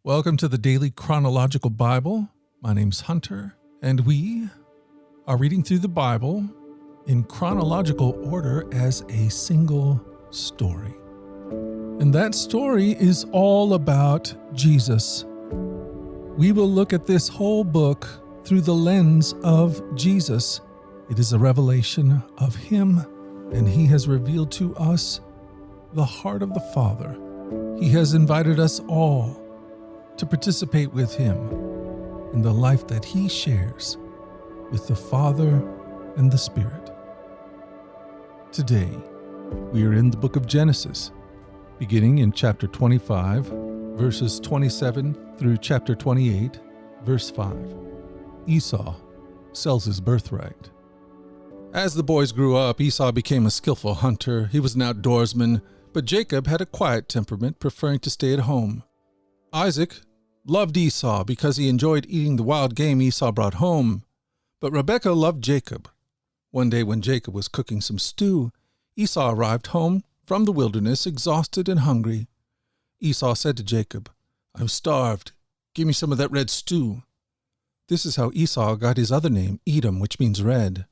Welcome to the Daily Chronological Bible. My name's Hunter, and we are reading through the Bible in chronological order as a single story. And that story is all about Jesus. We will look at this whole book through the lens of Jesus. It is a revelation of Him, and He has revealed to us the heart of the Father. He has invited us all to participate with Him in the life that He shares with the Father and the Spirit. Today, we are in the book of Genesis, beginning in chapter 25, verses 27 through chapter 28, verse 5. Esau sells his birthright. As the boys grew up, Esau became a skillful hunter. He was an outdoorsman, but Jacob had a quiet temperament, preferring to stay at home. Isaac loved Esau because he enjoyed eating the wild game Esau brought home, but Rebekah loved Jacob. One day when Jacob was cooking some stew, Esau arrived home from the wilderness, exhausted and hungry. Esau said to Jacob, "I'm starved. Give me some of that red stew." This is how Esau got his other name, Edom, which means red.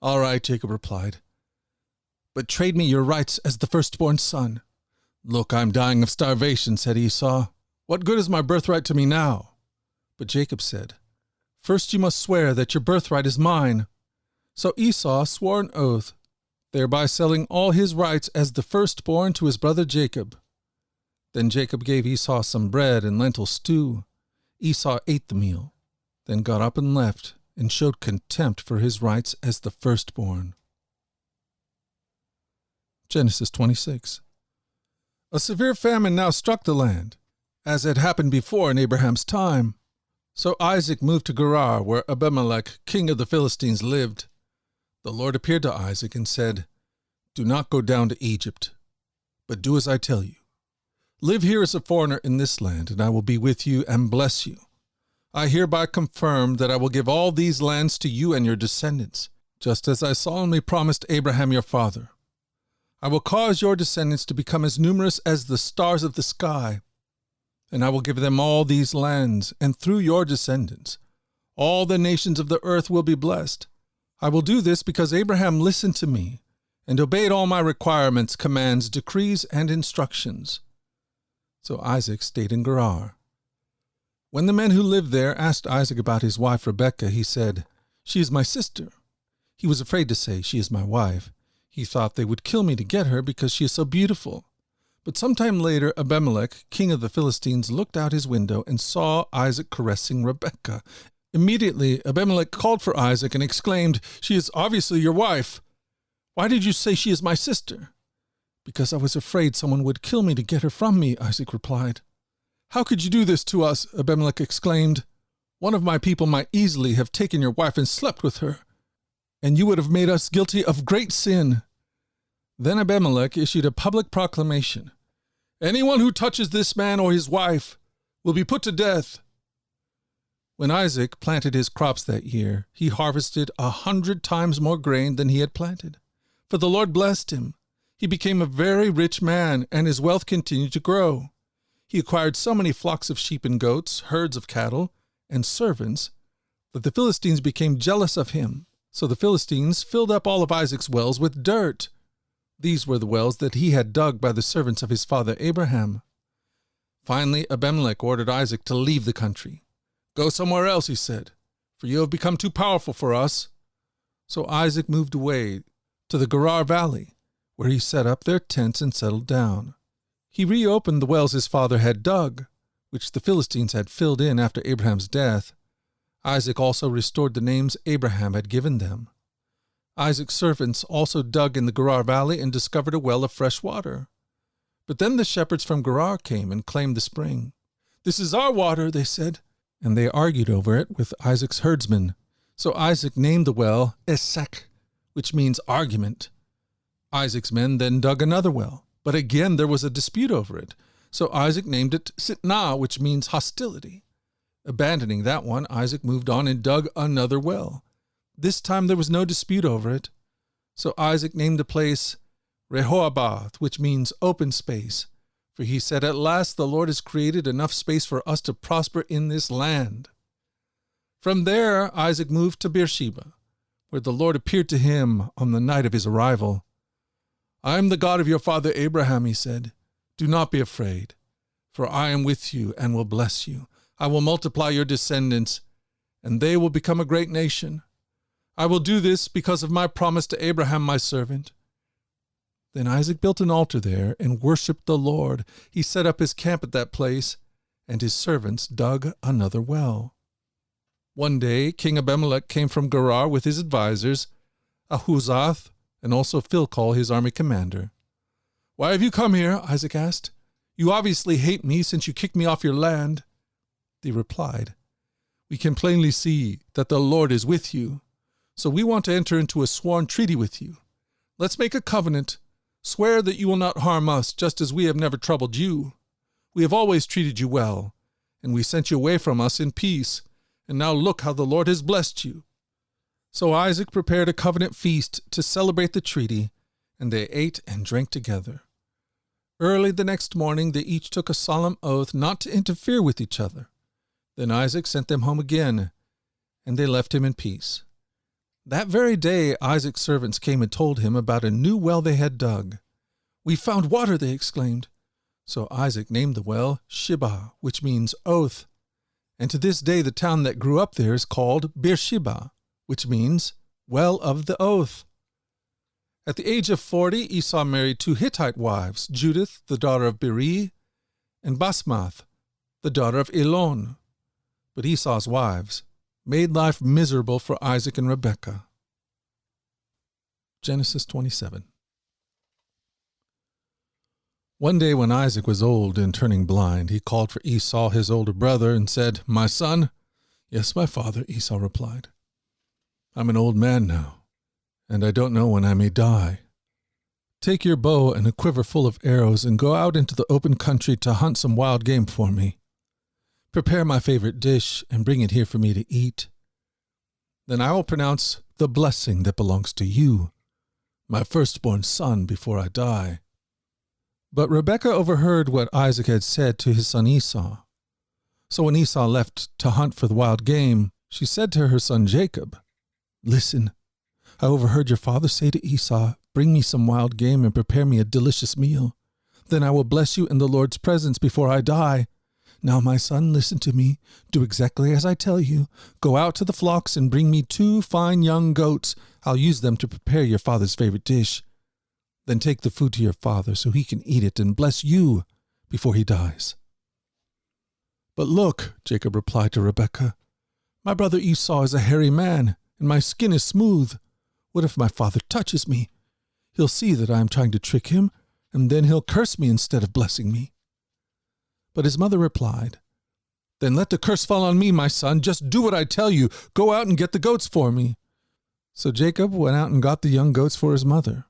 "All right," Jacob replied, "but trade me your rights as the firstborn son." "Look, I'm dying of starvation," said Esau. "What good is my birthright to me now?" But Jacob said, "First you must swear that your birthright is mine." So Esau swore an oath, thereby selling all his rights as the firstborn to his brother Jacob. Then Jacob gave Esau some bread and lentil stew. Esau ate the meal, then got up and left, and showed contempt for his rights as the firstborn. Genesis 26. A severe famine now struck the land, as had happened before in Abraham's time. So Isaac moved to Gerar, where Abimelech, king of the Philistines, lived. The Lord appeared to Isaac and said, "Do not go down to Egypt, but do as I tell you. Live here as a foreigner in this land, and I will be with you and bless you. I hereby confirm that I will give all these lands to you and your descendants, just as I solemnly promised Abraham your father. I will cause your descendants to become as numerous as the stars of the sky, and I will give them all these lands, and through your descendants, all the nations of the earth will be blessed. I will do this because Abraham listened to me and obeyed all my requirements, commands, decrees, and instructions." So Isaac stayed in Gerar. When the men who lived there asked Isaac about his wife Rebekah, he said, "She is my sister." He was afraid to say, "She is my wife." He thought they would kill me to get her because she is so beautiful. But sometime later, Abimelech, king of the Philistines, looked out his window and saw Isaac caressing Rebekah. Immediately, Abimelech called for Isaac and exclaimed, "She is obviously your wife. Why did you say she is my sister?" "Because I was afraid someone would kill me to get her from me," Isaac replied. "How could you do this to us?" Abimelech exclaimed. "One of my people might easily have taken your wife and slept with her, and you would have made us guilty of great sin." Then Abimelech issued a public proclamation, "Anyone who touches this man or his wife will be put to death." When Isaac planted his crops that year, he harvested 100 times more grain than he had planted, for the Lord blessed him. He became a very rich man, and his wealth continued to grow. He acquired so many flocks of sheep and goats, herds of cattle, and servants, that the Philistines became jealous of him. So the Philistines filled up all of Isaac's wells with dirt. These were the wells that he had dug by the servants of his father Abraham. Finally, Abimelech ordered Isaac to leave the country. "Go somewhere else," he said, "for you have become too powerful for us." So Isaac moved away to the Gerar Valley, where he set up their tents and settled down. He reopened the wells his father had dug, which the Philistines had filled in after Abraham's death. Isaac also restored the names Abraham had given them. Isaac's servants also dug in the Gerar Valley and discovered a well of fresh water. But then the shepherds from Gerar came and claimed the spring. "This is our water," they said, and they argued over it with Isaac's herdsmen. So Isaac named the well Esek, which means argument. Isaac's men then dug another well, but again there was a dispute over it. So Isaac named it Sitnah, which means hostility. Abandoning that one, Isaac moved on and dug another well. This time there was no dispute over it. So Isaac named the place Rehoboth, which means open space, For he said, "At last the Lord has created enough space for us to prosper in this land." From there, Isaac moved to Beersheba, where the Lord appeared to him on the night of his arrival. "I am the God of your father Abraham," he said. "Do not be afraid, for I am with you and will bless you. I will multiply your descendants, and they will become a great nation. I will do this because of my promise to Abraham my servant." Then Isaac built an altar there and worshipped the Lord. He set up his camp at that place, and his servants dug another well. One day King Abimelech came from Gerar with his advisers, Ahuzath, and also Philcol, his army commander. "Why have you come here?" Isaac asked. "You obviously hate me since you kicked me off your land." They replied, "We can plainly see that the Lord is with you, so we want to enter into a sworn treaty with you. Let's make a covenant. Swear that you will not harm us, just as we have never troubled you. We have always treated you well, and we sent you away from us in peace, and now look how the Lord has blessed you." So Isaac prepared a covenant feast to celebrate the treaty, and they ate and drank together. Early the next morning they each took a solemn oath not to interfere with each other. Then Isaac sent them home again, and they left him in peace. That very day Isaac's servants came and told him about a new well they had dug. "We found water," they exclaimed. So Isaac named the well Shibah, which means oath. And to this day the town that grew up there is called Beersheba, which means well of the oath. At the age of 40, Esau married 2 Hittite wives, Judith, the daughter of Beri, and Basmath, the daughter of Elon. But Esau's wives made life miserable for Isaac and Rebekah. Genesis 27. One day when Isaac was old and turning blind, he called for Esau, his older brother, and said, "My son?" "Yes, my father," Esau replied. "I'm an old man now, and I don't know when I may die. Take your bow and a quiver full of arrows and go out into the open country to hunt some wild game for me. Prepare my favorite dish and bring it here for me to eat. Then I will pronounce the blessing that belongs to you, my firstborn son, before I die." But Rebekah overheard what Isaac had said to his son Esau. So when Esau left to hunt for the wild game, she said to her son Jacob, "Listen, I overheard your father say to Esau, 'Bring me some wild game and prepare me a delicious meal. Then I will bless you in the Lord's presence before I die. Now, my son, listen to me. Do exactly as I tell you. Go out to the flocks and bring me 2 fine young goats. I'll use them to prepare your father's favorite dish. Then take the food to your father so he can eat it and bless you before he dies." "But look," Jacob replied to Rebekah, "my brother Esau is a hairy man, and my skin is smooth. What if my father touches me? He'll see that I am trying to trick him, and then he'll curse me instead of blessing me." But his mother replied, "Then let the curse fall on me, my son. Just do what I tell you. Go out and get the goats for me." So Jacob went out and got the young goats for his mother.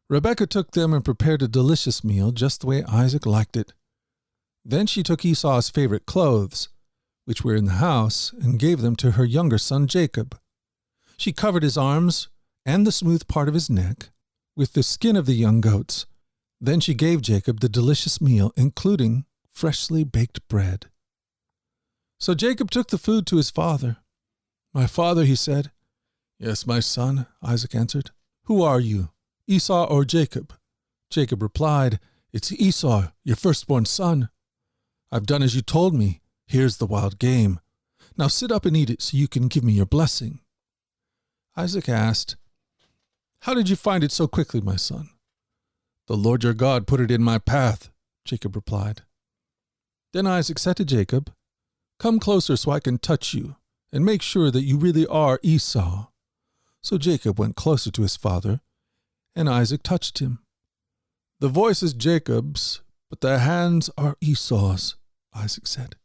Rebekah took them and prepared a delicious meal just the way Isaac liked it. Then she took Esau's favorite clothes, which were in the house, and gave them to her younger son Jacob. She covered his arms and the smooth part of his neck with the skin of the young goats. Then she gave Jacob the delicious meal, including freshly baked bread. So Jacob took the food to his father. "My father," he said. "Yes, my son," Isaac answered. "Who are you, Esau or Jacob?" Jacob replied, "It's Esau, your firstborn son. I've done as you told me. Here's the wild game. Now sit up and eat it so you can give me your blessing." Isaac asked, "How did you find it so quickly, my son?" "The Lord your God put it in my path," Jacob replied. Then Isaac said to Jacob, "Come closer so I can touch you, and make sure that you really are Esau." So Jacob went closer to his father, and Isaac touched him. "The voice is Jacob's, but the hands are Esau's," Isaac said.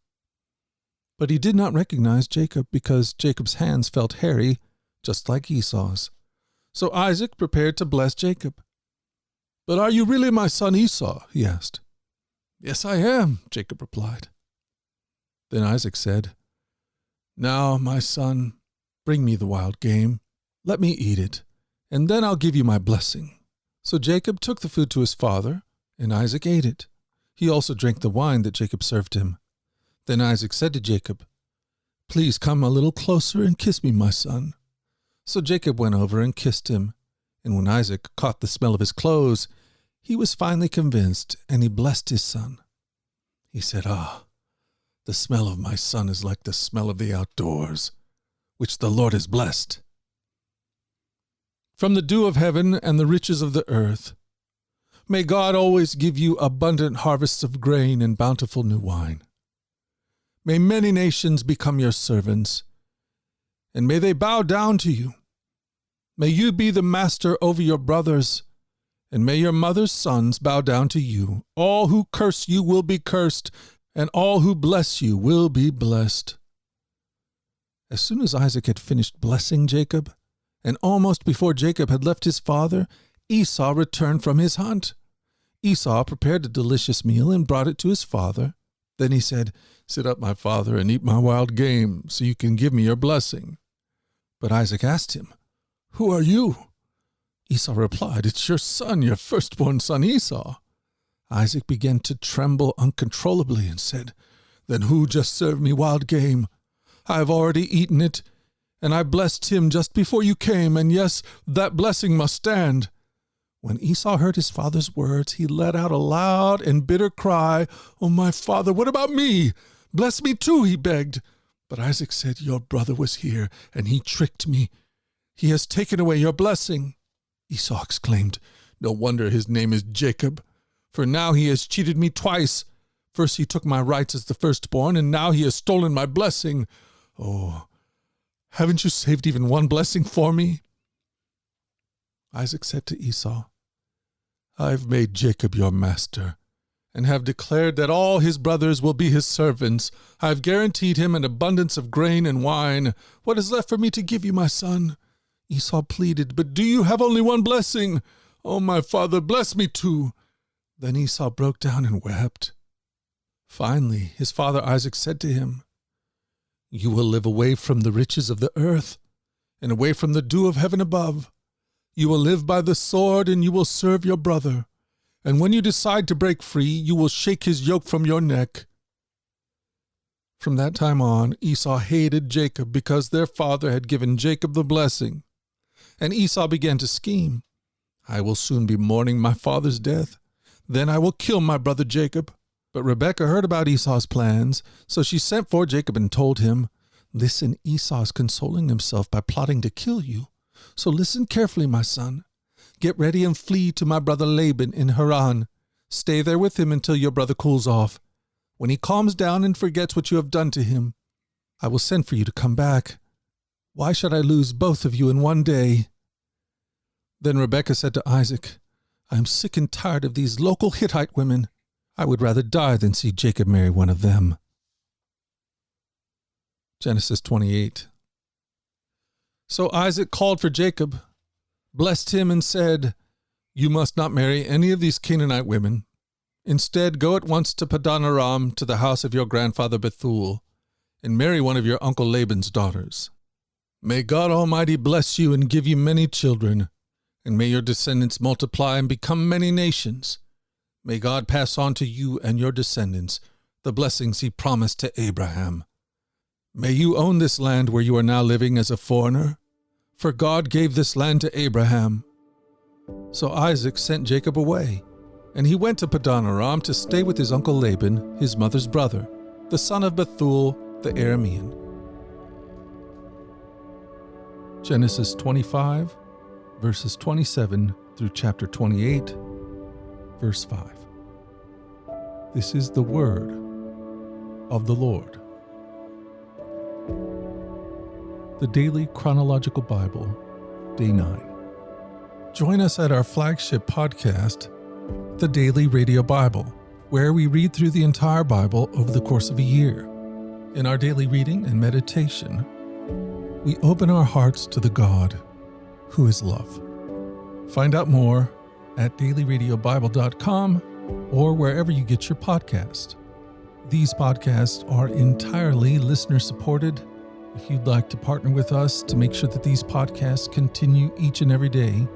But he did not recognize Jacob because Jacob's hands felt hairy, just like Esau's. So Isaac prepared to bless Jacob. "But are you really my son Esau?" he asked. "Yes, I am," Jacob replied. Then Isaac said, "Now, my son, bring me the wild game. Let me eat it, and then I'll give you my blessing." So Jacob took the food to his father, and Isaac ate it. He also drank the wine that Jacob served him. Then Isaac said to Jacob, "Please come a little closer and kiss me, my son." So Jacob went over and kissed him. And when Isaac caught the smell of his clothes, he was finally convinced, and he blessed his son. He said, the smell of my son is like the smell of the outdoors, which the Lord has blessed. From the dew of heaven and the riches of the earth, may God always give you abundant harvests of grain and bountiful new wine. May many nations become your servants, and may they bow down to you. May you be the master over your brothers, and may your mother's sons bow down to you. All who curse you will be cursed, and all who bless you will be blessed. As soon as Isaac had finished blessing Jacob, and almost before Jacob had left his father, Esau returned from his hunt. Esau prepared a delicious meal and brought it to his father. Then he said, "Sit up, my father, and eat my wild game, so you can give me your blessing." But Isaac asked him, "Who are you?" Esau replied, "It's your son, your firstborn son Esau." Isaac began to tremble uncontrollably and said, "Then who just served me wild game? I have already eaten it, and I blessed him just before you came, and yes, that blessing must stand." When Esau heard his father's words, he let out a loud and bitter cry. "Oh, my father, what about me? Bless me too," he begged. But Isaac said, "Your brother was here, and he tricked me. He has taken away your blessing." Esau exclaimed, "No wonder his name is Jacob, for now he has cheated me twice. First he took my rights as the firstborn, and now he has stolen my blessing. Oh, haven't you saved even one blessing for me?" Isaac said to Esau, "I've made Jacob your master, and have declared that all his brothers will be his servants. I've guaranteed him an abundance of grain and wine. What is left for me to give you, my son?" Esau pleaded, "But do you have only one blessing? Oh, my father, bless me too." Then Esau broke down and wept. Finally, his father Isaac said to him, "You will live away from the riches of the earth, and away from the dew of heaven above. You will live by the sword, and you will serve your brother. And when you decide to break free, you will shake his yoke from your neck." From that time on, Esau hated Jacob because their father had given Jacob the blessing. And Esau began to scheme. "I will soon be mourning my father's death. Then I will kill my brother Jacob." But Rebekah heard about Esau's plans, so she sent for Jacob and told him, "Listen, Esau is consoling himself by plotting to kill you. So listen carefully, my son. Get ready and flee to my brother Laban in Haran. Stay there with him until your brother cools off. When he calms down and forgets what you have done to him, I will send for you to come back. Why should I lose both of you in one day?" Then Rebekah said to Isaac, "I am sick and tired of these local Hittite women. I would rather die than see Jacob marry one of them." Genesis 28. So Isaac called for Jacob, blessed him, and said, "You must not marry any of these Canaanite women. Instead, go at once to Padan Aram, to the house of your grandfather Bethuel, and marry one of your uncle Laban's daughters. May God Almighty bless you and give you many children, and may your descendants multiply and become many nations. May God pass on to you and your descendants the blessings he promised to Abraham. May you own this land where you are now living as a foreigner, for God gave this land to Abraham." So Isaac sent Jacob away, and he went to Padan Aram to stay with his uncle Laban, his mother's brother, the son of Bethuel the Aramean. Genesis 25, verses 27 through chapter 28, verse 5. This is the word of the Lord. The Daily Chronological Bible, Day 9. Join us at our flagship podcast, The Daily Radio Bible, where we read through the entire Bible over the course of a year. In our daily reading and meditation, we open our hearts to the God who is love. Find out more at dailyradiobible.com or wherever you get your podcast. These podcasts are entirely listener-supported. If you'd like to partner with us to make sure that these podcasts continue each and every day,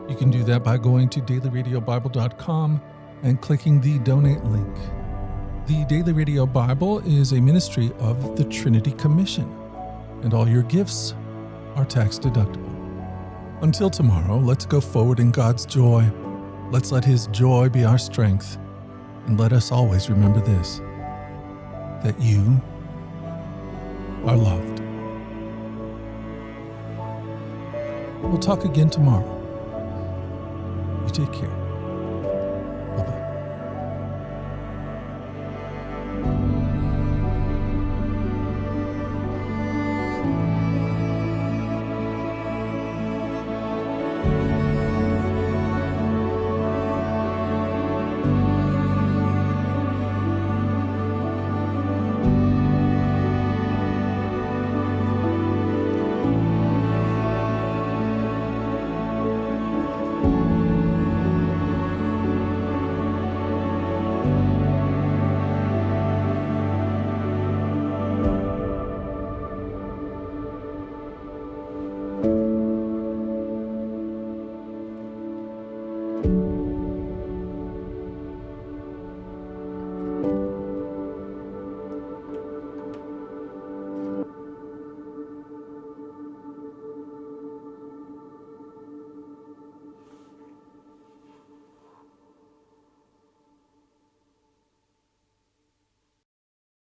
you can do that by going to dailyradiobible.com and clicking the donate link. The Daily Radio Bible is a ministry of the Trinity Commission, and all your gifts are tax deductible. Until tomorrow, let's go forward in God's joy. Let's let His joy be our strength, and let us always remember this, that you are loved. We'll talk again tomorrow. You take care.